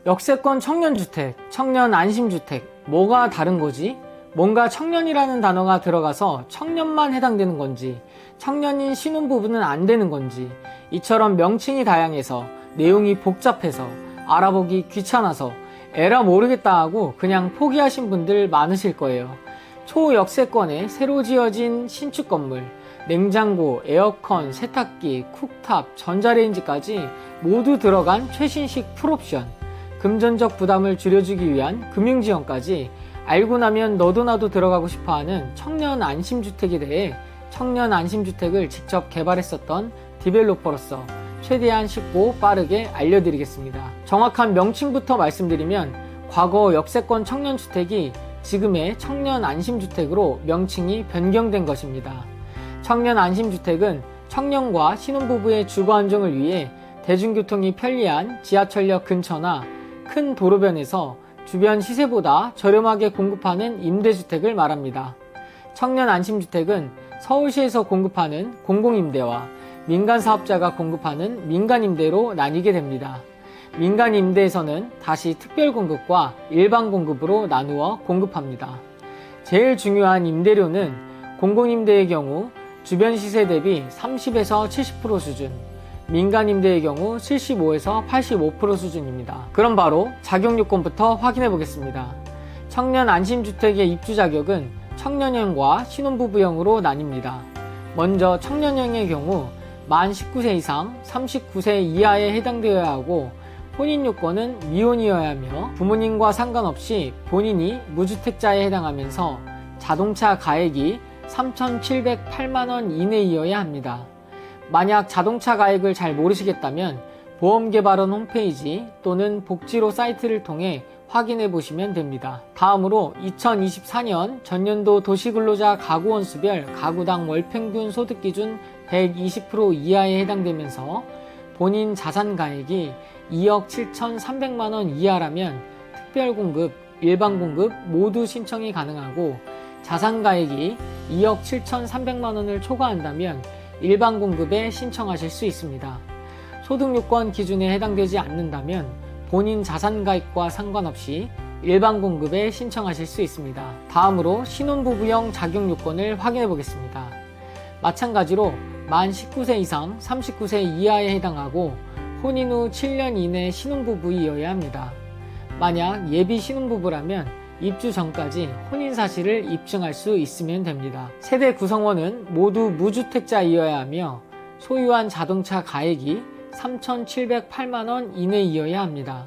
역세권 청년주택, 청년 안심주택, 뭐가 다른 거지? 뭔가 청년이라는 단어가 들어가서 청년만 해당되는 건지, 청년인 신혼부부는 안 되는 건지, 이처럼 명칭이 다양해서 내용이 복잡해서 알아보기 귀찮아서 에라 모르겠다 하고 그냥 포기하신 분들 많으실 거예요. 초역세권에 새로 지어진 신축 건물, 냉장고, 에어컨, 세탁기, 쿡탑, 전자레인지까지 모두 들어간 최신식 풀옵션, 금전적 부담을 줄여주기 위한 금융지원까지 알고 나면 너도 나도 들어가고 싶어하는 청년 안심주택에 대해 청년 안심주택을 직접 개발했었던 디벨로퍼로서 최대한 쉽고 빠르게 알려드리겠습니다. 정확한 명칭부터 말씀드리면 과거 역세권 청년주택이 지금의 청년 안심주택으로 명칭이 변경된 것입니다. 청년 안심주택은 청년과 신혼부부의 주거 안정을 위해 대중교통이 편리한 지하철역 근처나 큰 도로변에서 주변 시세보다 저렴하게 공급하는 임대주택을 말합니다. 청년 안심주택은 서울시에서 공급하는 공공임대와 민간사업자가 공급하는 민간임대로 나뉘게 됩니다. 민간임대에서는 다시 특별공급과 일반공급으로 나누어 공급합니다. 제일 중요한 임대료는 공공임대의 경우 주변 시세 대비 30에서 70% 수준, 민간임대의 경우 75에서 85% 수준입니다. 그럼 바로 자격요건부터 확인해 보겠습니다. 청년 안심주택의 입주 자격은 청년형과 신혼부부형으로 나뉩니다. 먼저 청년형의 경우 만 19세 이상 39세 이하에 해당되어야 하고 혼인 요건은 미혼이어야 하며 부모님과 상관없이 본인이 무주택자에 해당하면서 자동차 가액이 3,708만원 이내이어야 합니다. 만약 자동차 가액을 잘 모르시겠다면 보험개발원 홈페이지 또는 복지로 사이트를 통해 확인해 보시면 됩니다. 다음으로 2024년 전년도 도시근로자 가구원수별 가구당 월평균 소득기준 120% 이하에 해당되면서 본인 자산가액이 2억 7,300만원 이하라면 특별공급, 일반공급 모두 신청이 가능하고 자산가액이 2억 7,300만원을 초과한다면 일반공급에 신청하실 수 있습니다. 소득요건 기준에 해당되지 않는다면 본인 자산가액과 상관없이 일반공급에 신청하실 수 있습니다. 다음으로 신혼부부형 자격요건을 확인해 보겠습니다. 마찬가지로 만 19세 이상 39세 이하에 해당하고 혼인 후 7년 이내 신혼부부이어야 합니다. 만약 예비 신혼부부라면 입주 전까지 혼인 사실을 입증할 수 있으면 됩니다. 세대 구성원은 모두 무주택자이어야 하며 소유한 자동차 가액이 3,708만원 이내이어야 합니다.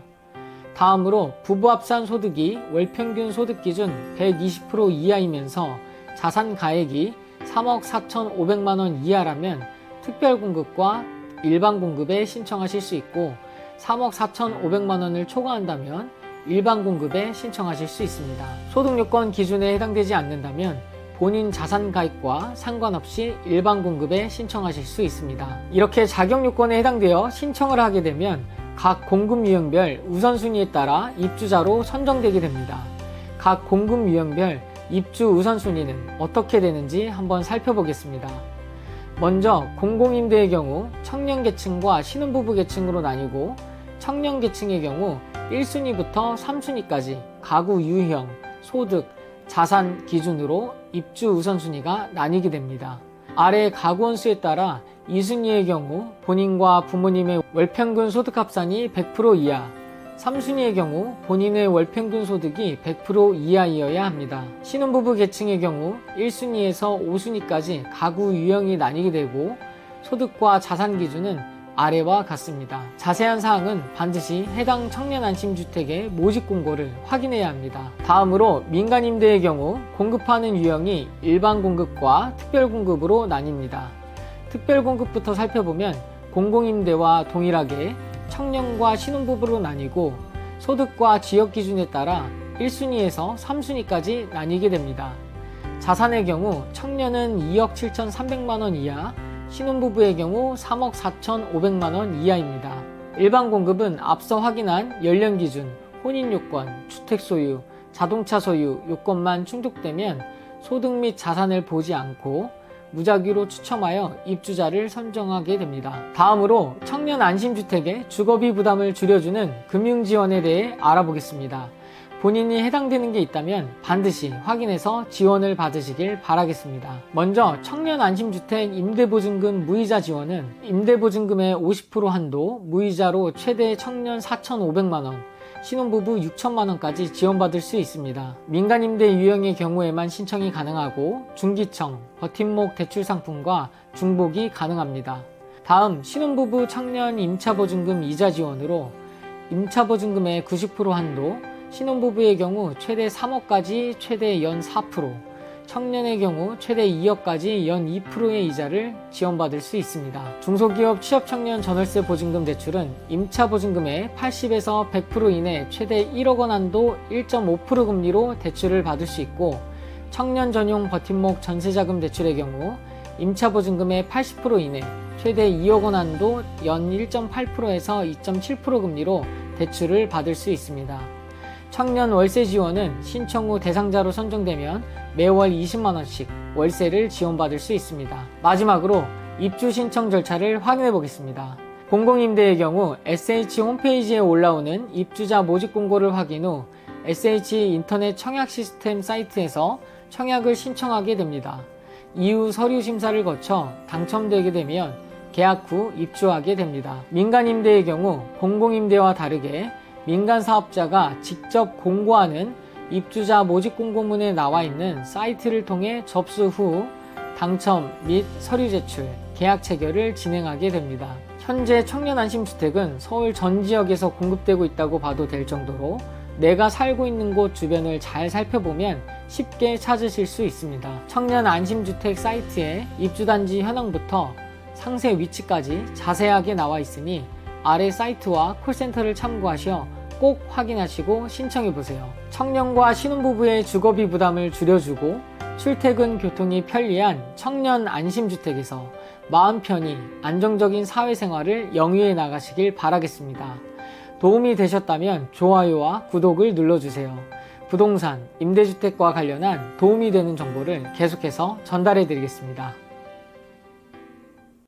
다음으로 부부 합산 소득이 월평균 소득 기준 120% 이하이면서 자산 가액이 3억 4,500만원 이하라면 특별공급과 일반공급에 신청하실 수 있고 3억 4,500만원을 초과한다면 일반공급에 신청하실 수 있습니다. 소득요건 기준에 해당되지 않는다면 본인 자산가액과 상관없이 일반공급에 신청하실 수 있습니다. 이렇게 자격요건에 해당되어 신청을 하게 되면 각 공급 유형별 우선순위에 따라 입주자로 선정되게 됩니다. 각 공급 유형별 입주 우선순위는 어떻게 되는지 한번 살펴보겠습니다. 먼저 공공임대의 경우 청년계층과 신혼부부 계층으로 나뉘고 청년계층의 경우 1순위부터 3순위까지 가구 유형, 소득, 자산 기준으로 입주 우선순위가 나뉘게 됩니다. 아래 가구원 수에 따라 2순위의 경우 본인과 부모님의 월평균 소득 합산이 100% 이하, 3순위의 경우 본인의 월평균 소득이 100% 이하이어야 합니다. 신혼부부 계층의 경우 1순위에서 5순위까지 가구 유형이 나뉘게 되고 소득과 자산 기준은 아래와 같습니다. 자세한 사항은 반드시 해당 청년안심주택의 모집공고를 확인해야 합니다. 다음으로 민간임대의 경우 공급하는 유형이 일반공급과 특별공급으로 나뉩니다. 특별공급부터 살펴보면 공공임대와 동일하게 청년과 신혼부부로 나뉘고 소득과 지역 기준에 따라 1순위에서 3순위까지 나뉘게 됩니다. 자산의 경우 청년은 2억 7,300만원 이하, 신혼부부의 경우 3억 4,500만원 이하입니다. 일반공급은 앞서 확인한 연령 기준, 혼인요건, 주택소유, 자동차 소유 요건만 충족되면 소득 및 자산을 보지 않고 무작위로 추첨하여 입주자를 선정하게 됩니다. 다음으로 청년 안심주택의 주거비 부담을 줄여주는 금융지원에 대해 알아보겠습니다. 본인이 해당되는 게 있다면 반드시 확인해서 지원을 받으시길 바라겠습니다. 먼저 청년 안심주택 임대보증금 무이자 지원은 임대보증금의 50% 한도, 무이자로 최대 청년 4,500만원, 신혼부부 6천만원까지 지원받을 수 있습니다. 민간임대 유형의 경우에만 신청이 가능하고 중기청, 버팀목 대출상품과 중복이 가능합니다. 다음 신혼부부 청년 임차보증금 이자 지원으로 임차보증금의 90% 한도, 신혼부부의 경우 최대 3억까지 최대 연 4%, 청년의 경우 최대 2억까지 연 2%의 이자를 지원받을 수 있습니다. 중소기업 취업청년 전월세 보증금 대출은 임차보증금의 80에서 100% 이내 최대 1억 원 한도 1.5% 금리로 대출을 받을 수 있고, 청년 전용 버팀목 전세자금 대출의 경우 임차보증금의 80% 이내 최대 2억 원 한도 연 1.8%에서 2.7% 금리로 대출을 받을 수 있습니다. 청년 월세 지원은 신청 후 대상자로 선정되면 매월 20만원씩 월세를 지원받을 수 있습니다. 마지막으로 입주 신청 절차를 확인해 보겠습니다. 공공임대의 경우 SH 홈페이지에 올라오는 입주자 모집 공고를 확인 후 SH 인터넷 청약 시스템 사이트에서 청약을 신청하게 됩니다. 이후 서류 심사를 거쳐 당첨되게 되면 계약 후 입주하게 됩니다. 민간임대의 경우 공공임대와 다르게 민간 사업자가 직접 공고하는 입주자 모집 공고문에 나와 있는 사이트를 통해 접수 후 당첨 및 서류 제출, 계약 체결을 진행하게 됩니다. 현재 청년 안심주택은 서울 전 지역에서 공급되고 있다고 봐도 될 정도로 내가 살고 있는 곳 주변을 잘 살펴보면 쉽게 찾으실 수 있습니다. 청년 안심주택 사이트에 입주단지 현황부터 상세 위치까지 자세하게 나와 있으니 아래 사이트와 콜센터를 참고하셔 꼭 확인하시고 신청해보세요. 청년과 신혼부부의 주거비 부담을 줄여주고 출퇴근 교통이 편리한 청년 안심주택에서 마음 편히 안정적인 사회생활을 영위해 나가시길 바라겠습니다. 도움이 되셨다면 좋아요와 구독을 눌러주세요. 부동산, 임대주택과 관련한 도움이 되는 정보를 계속해서 전달해 드리겠습니다.